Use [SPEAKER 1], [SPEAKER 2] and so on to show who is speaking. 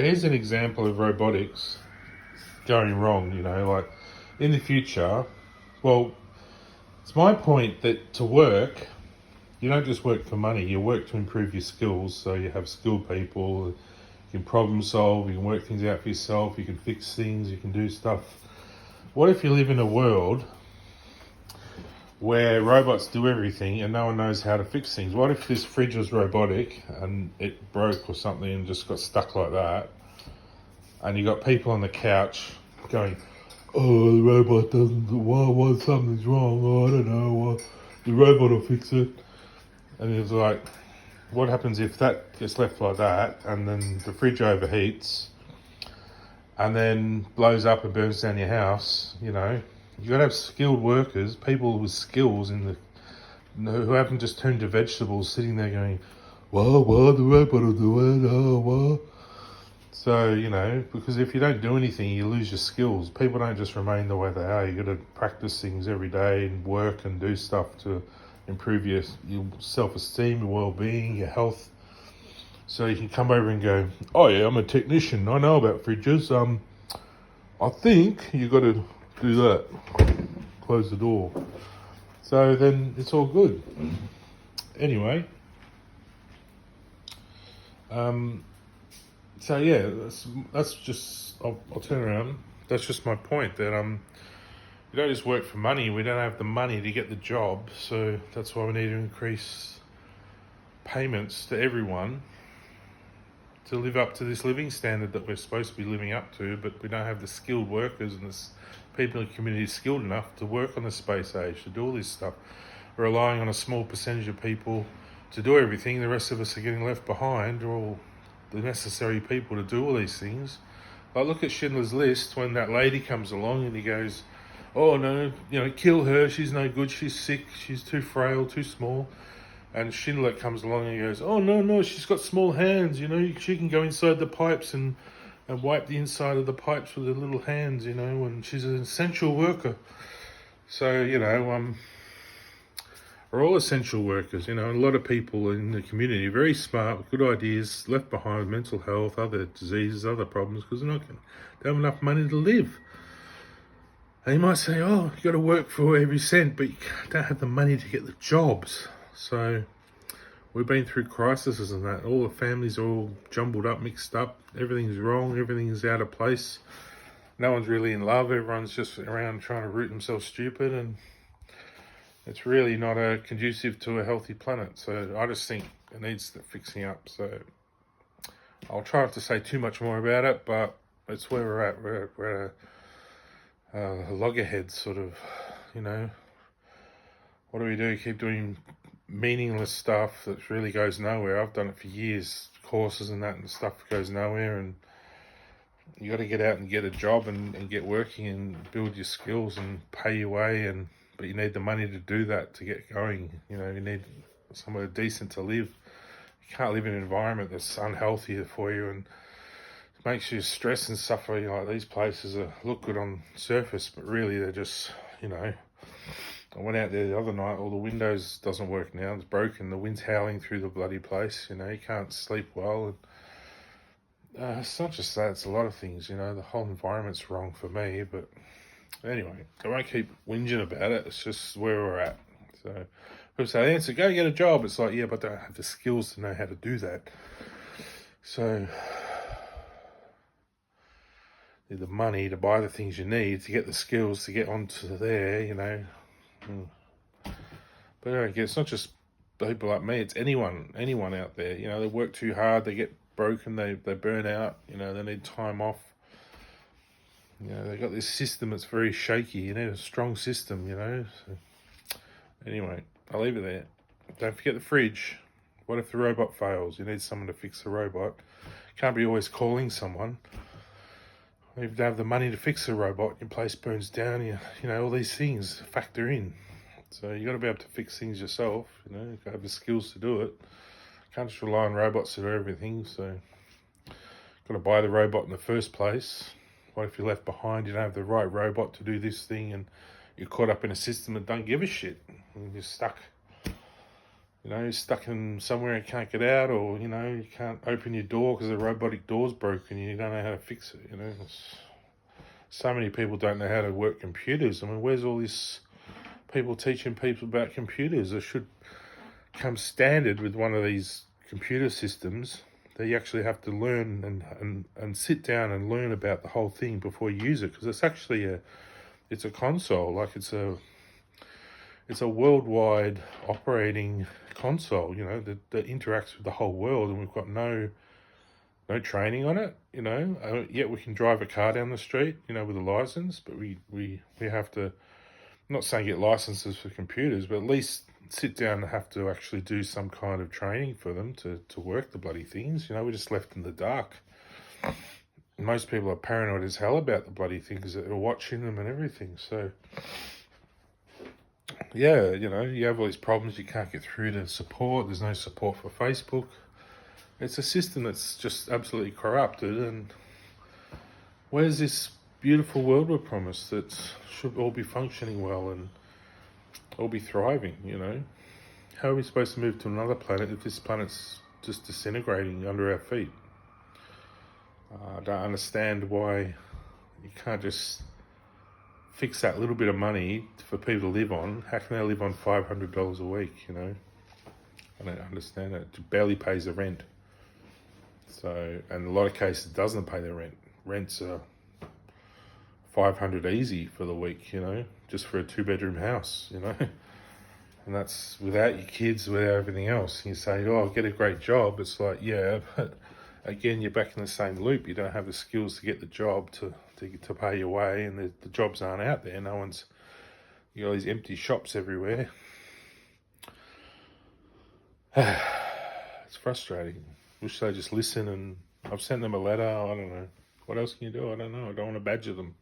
[SPEAKER 1] Here's an example of robotics going wrong, like in the future. Well, it's my point that to work, you don't just work for money, you work to improve your skills. So you have skilled people, you can problem solve, you can work things out for yourself, you can fix things, you can do stuff. What if you live in a world where robots do everything and no one knows how to fix things? What if this fridge was robotic and it broke or something and just got stuck like that? And you got people on the couch going, "Oh, the robot doesn't. Why something's wrong? Oh, I don't know. The robot will fix it." And it's like, what happens if that gets left like that, and then the fridge overheats, and then blows up and burns down your house? You got to have skilled workers, people with skills who haven't just turned to vegetables, sitting there going, "Well, the robot will do it. Oh, well." So, because if you don't do anything, you lose your skills. People don't just remain the way they are. You got to practice things every day and work and do stuff to improve your self-esteem, your well-being, your health. So you can come over and go, "Oh yeah, I'm a technician. I know about fridges. I think you got to do that. Close the door." So then it's all good. Anyway, so yeah, that's just, I'll turn around. That's just my point, that we don't just work for money. We don't have the money to get the job, so that's why we need to increase payments to everyone to live up to this living standard that we're supposed to be living up to. But we don't have the skilled workers and the people in the community skilled enough to work on the space age, to do all this stuff. We're relying on a small percentage of people to do everything. The rest of us are getting left behind, or all the necessary people to do all these things. Like, look at Schindler's List, when that lady comes along and he goes, "Oh no, kill her, she's no good, she's sick, she's too frail, too small." And Schindler comes along and he goes, "Oh no, she's got small hands, she can go inside the pipes and wipe the inside of the pipes with her little hands, and she's an essential worker." So, we're all essential workers, a lot of people in the community are very smart, with good ideas, left behind, mental health, other diseases, other problems, because they don't have enough money to live. And you might say, "Oh, you got to work for every cent," but you don't have the money to get the jobs. So we've been through crises and that. All the families are all jumbled up, mixed up. Everything's wrong. Everything's out of place. No one's really in love. Everyone's just around trying to root themselves stupid, and it's really not conducive to a healthy planet. So I just think it needs fixing up. So I'll try not to say too much more about it, but it's where we're at. We're at a loggerhead sort of, what do we do? Keep doing meaningless stuff that really goes nowhere. I've done it for years, courses and that, and stuff goes nowhere. And you got to get out and get a job and get working and build your skills and pay your way. But you need the money to do that, to get going. You need somewhere decent to live. You can't live in an environment that's unhealthy for you and makes you stress and suffer. Like, these places look good on surface, but really they're just, I went out there the other night, all the windows doesn't work now, it's broken, the wind's howling through the bloody place, you can't sleep well. And it's not just that, it's a lot of things, the whole environment's wrong for me. But anyway, I won't keep whinging about it, it's just where we're at. So people say, "The answer, go get a job." It's like, yeah, but I don't have the skills to know how to do that. So you need the money to buy the things you need, to get the skills to get onto there, But it's not just people like me, it's anyone out there. They work too hard, they get broken, they burn out, they need time off. They've got this system that's very shaky. You need a strong system, So, anyway, I'll leave it there. Don't forget the fridge. What if the robot fails? You need someone to fix the robot. Can't be always calling someone. You have to have the money to fix the robot. Your place burns down. All these things factor in. So you got to be able to fix things yourself. You got to have the skills to do it. Can't just rely on robots to do everything. So got to buy the robot in the first place. What if you're left behind? You don't have the right robot to do this thing, and you're caught up in a system that don't give a shit, and you're stuck. you know, stuck in somewhere and can't get out, or, you know, you can't open your door because the robotic door's broken and you don't know how to fix it, you know. So many people don't know how to work computers. I mean, where's all this people teaching people about computers? It should come standard with one of these computer systems that you actually have to learn and sit down and learn about the whole thing before you use it, because it's actually it's a console, like it's a worldwide operating console, you know, that interacts with the whole world, and we've got no training on it, you know. Yet we can drive a car down the street, you know, with a license, but we have to, I'm not saying get licenses for computers, but at least sit down and have to actually do some kind of training for them to work the bloody things. You know, we're just left in the dark. Most people are paranoid as hell about the bloody things that are watching them and everything. So, yeah, you know, you have all these problems. You can't get through to support. There's no support for Facebook. It's a system that's just absolutely corrupted. And where's this beautiful world we're promised that should all be functioning well and all be thriving, you know? How are we supposed to move to another planet if this planet's just disintegrating under our feet? I don't understand why you can't just fix that little bit of money for people to live on. How can they live on $500 a week, you know? I don't understand it. It barely pays the rent. So, and in a lot of cases it doesn't pay the rent. Rents are $500 easy for the week, you know, just for a 2-bedroom house, you know. And that's without your kids, without everything else. And you say, oh, I'll get a great job. It's like, yeah, but again, you're back in the same loop. You don't have the skills to get the job to pay your way, and the jobs aren't out there. No one's, you got all these empty shops everywhere. It's frustrating. Wish they just listen, and I've sent them a letter. I don't know. What else can you do? I don't know. I don't want to badger them.